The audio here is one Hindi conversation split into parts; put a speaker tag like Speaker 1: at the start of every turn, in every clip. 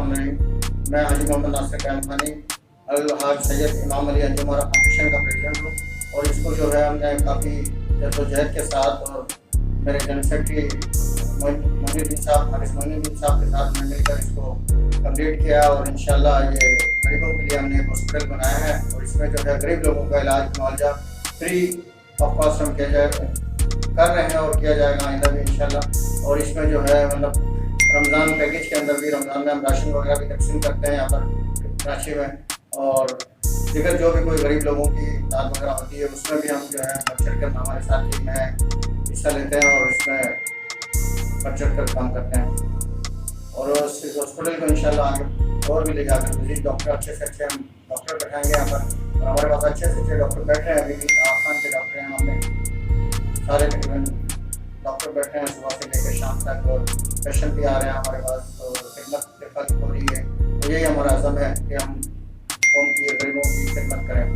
Speaker 1: बिस्मिल्लाहिर्रहमानिर्रहीम। मैं हाजी मोहम्मद नासिर कैम खानी अल-हाज सैयद इमाम अली अंजुमरा फाउंडेशन का प्रेसिडेंट हूँ और इसको जो है हमने काफ़ी जद्दोजहद के साथ और मेरे जनरल सेक्रेटरी मोइनुद्दीन साहब हारिस मोइनुद्दीन साहब के साथ में मिलकर इसको कंप्लीट किया और इंशाल्लाह ये गरीबों के लिए हमने एक हॉस्पिटल बनाया है और इसमें जो है गरीब लोगों का इलाज मुआवजा फ्री ऑफ कॉस्ट हम कर रहे हैं और किया जाएगा आइंदा भी इंशाल्लाह। और इसमें जो है मतलब रमज़ान पैकेज के अंदर भी रमज़ान में हम राशन वगैरह भी तकसीम करते हैं यहाँ पर कराची में और दिगर जो भी कोई गरीब लोगों की दाद वगैरह होती है उसमें भी हम जो है बढ़ चढ़ कर हमारे साथी में हिस्सा लेते हैं और इसमें बढ़ चढ़ कर काम करते हैं और इस हॉस्पिटल को इंशाल्लाह आगे और भी ले जाकर मज़ीद डॉक्टर अच्छे से अच्छे हम डॉक्टर बैठाएंगे यहाँ पर और हमारे पास अच्छे से अच्छे डॉक्टर बैठे हैं। अभी भी आसान के डॉक्टर हैं, हमने सारे तकरीबन डॉक्टर बैठे हैं सुबह से लेकर शाम तक और पेशेंट भी आ रहे हैं हमारे पास तो खिदमत हो रही है। तो यही हमारा अज़म है कि हम कौम की गरीबों की खिदमत करें।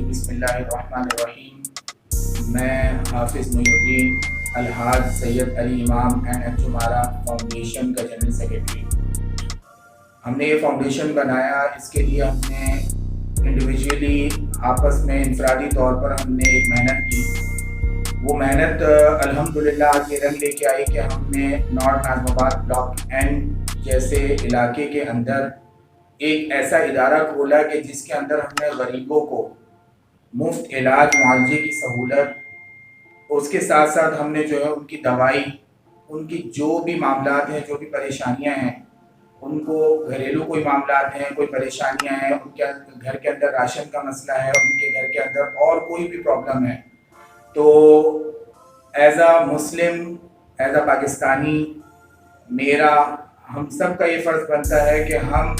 Speaker 2: बिस्मिल्लाहिर्रहमानिर्रहीम। मैं हाफिज़ मोइनुद्दीन अल-हाज सैयद अली इमाम एंड अंजुमरा फाउंडेशन का जनरल सेक्रेटरी। हमने ये फाउंडेशन बनाया, इसके लिए हमने इंडिविजुअली आपस में इंफरादी तौर पर हमने एक मेहनत की। वो मेहनत अल्हम्दुलिल्लाह आज ये रंग लेके आई कि हमने नॉर्थ नाज़िमाबाद ब्लॉक एंड जैसे इलाके के अंदर एक ऐसा इदारा खोला कि जिसके अंदर हमने गरीबों को मुफ्त इलाज मुआवजे की सहूलत, उसके साथ साथ हमने जो है उनकी दवाई, उनकी जो भी मामलात हैं, जो भी परेशानियां हैं, उनको घरेलू कोई मामलात हैं, कोई परेशानियां हैं, उनके घर के अंदर राशन का मसला है, उनके घर के अंदर और कोई भी प्रॉब्लम है, तो एज आ मुस्लिम, एज आ पाकिस्तानी, मेरा हम सब का ये फ़र्ज़ बनता है कि हम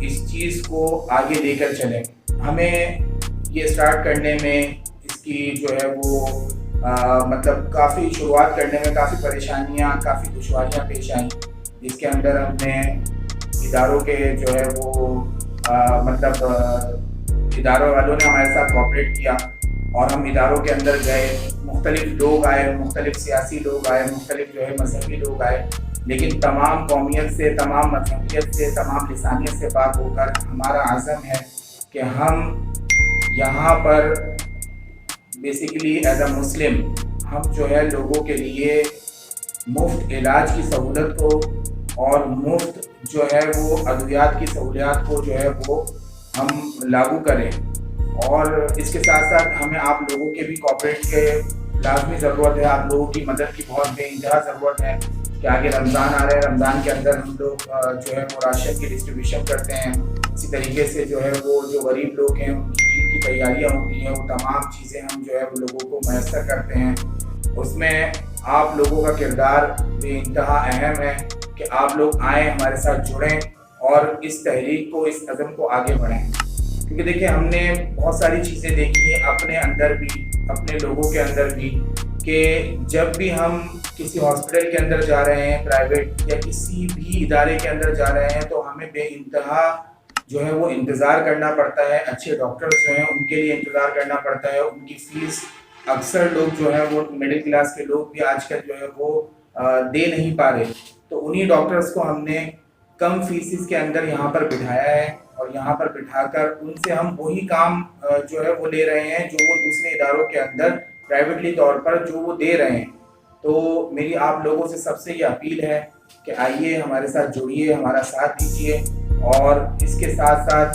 Speaker 2: इस चीज़ को आगे लेकर चलें। हमें ये स्टार्ट करने में इसकी जो है वो मतलब काफ़ी शुरुआत करने में काफ़ी परेशानियाँ, काफ़ी दुश्वारियाँ पेश आईं, जिसके अंदर हमने इदारों के जो है वो मतलब इदारों वालों ने हमारे साथ कोऑपरेट किया और हम इदारों के अंदर गए, मुख्तलिफ लोग आए, मुख्तलिफ सियासी लोग आए, मुख्तलिफ जो है मजहबी लोग आए, लेकिन तमाम कौमियत से, तमाम मजहबियत से, तमाम लिसानियत से पाक होकर हमारा आज़म है कि हम यहाँ पर बेसिकली एज अ मुस्लिम हम जो है लोगों के लिए मुफ्त इलाज की सहूलत को और मुफ्त जो है वो अद्वियात की सहूलियात को जो है वो हम लागू करें। और इसके साथ साथ हमें आप लोगों के भी कोऑपरेट के लाजमी ज़रूरत है, आप लोगों की मदद की बहुत बेइंतहा ज़रूरत है कि आगे रमज़ान आ रहा है, रमज़ान के अंदर हम लोग जो है वो राशन की डिस्ट्रीब्यूशन करते हैं। इसी तरीके से जो है वो जो गरीब लोग हैं उनकी ईद की तैयारियाँ होती हैं, वो तमाम चीज़ें हम जो है वो लोगों को मैसर करते हैं। उसमें आप लोगों का किरदार बेइंतहा अहम है कि आप लोग आएँ, हमारे साथ जुड़ें और इस तहरीक को, इस अज़म को आगे बढ़ाएं। क्योंकि देखिए हमने बहुत सारी चीज़ें देखी हैं अपने अंदर भी, अपने लोगों के अंदर भी, कि जब भी हम किसी हॉस्पिटल के अंदर जा रहे हैं प्राइवेट या किसी भी इदारे के अंदर जा रहे हैं तो हमें बेइंतहा जो है वो इंतज़ार करना पड़ता है। अच्छे डॉक्टर्स जो हैं उनके लिए इंतज़ार करना पड़ता है। उनकी फ़ीस अक्सर लोग जो है वो मिडिल क्लास के लोग भी आजकल जो है वो दे नहीं पा रहे। तो उन्हीं डॉक्टर्स को हमने कम फीसिस के अंदर यहाँ पर बिठाया है और यहाँ पर बिठाकर उनसे हम वही काम जो है वो ले रहे हैं जो वो दूसरे इदारों के अंदर प्राइवेटली तौर पर जो वो दे रहे हैं। तो मेरी आप लोगों से सबसे ये अपील है कि आइए, हमारे साथ जुड़िए, हमारा साथ दीजिए और इसके साथ साथ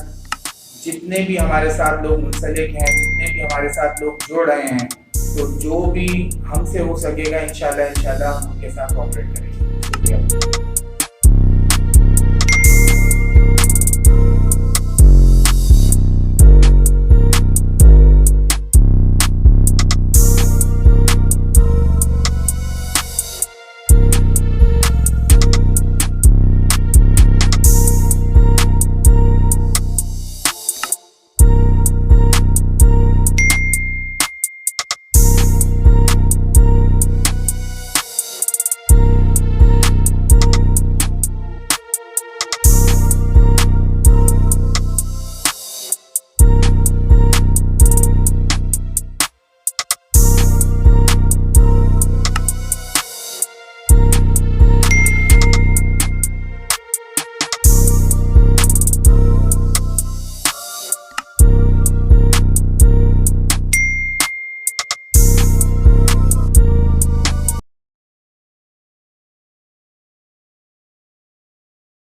Speaker 2: जितने भी हमारे साथ लोग मुंसलिक हैं, जितने भी हमारे साथ लोग जुड़ रहे हैं, तो जो भी हमसे हो सकेगा इंशाल्लाह हम उनके साथ कोऑपरेट करेंगे।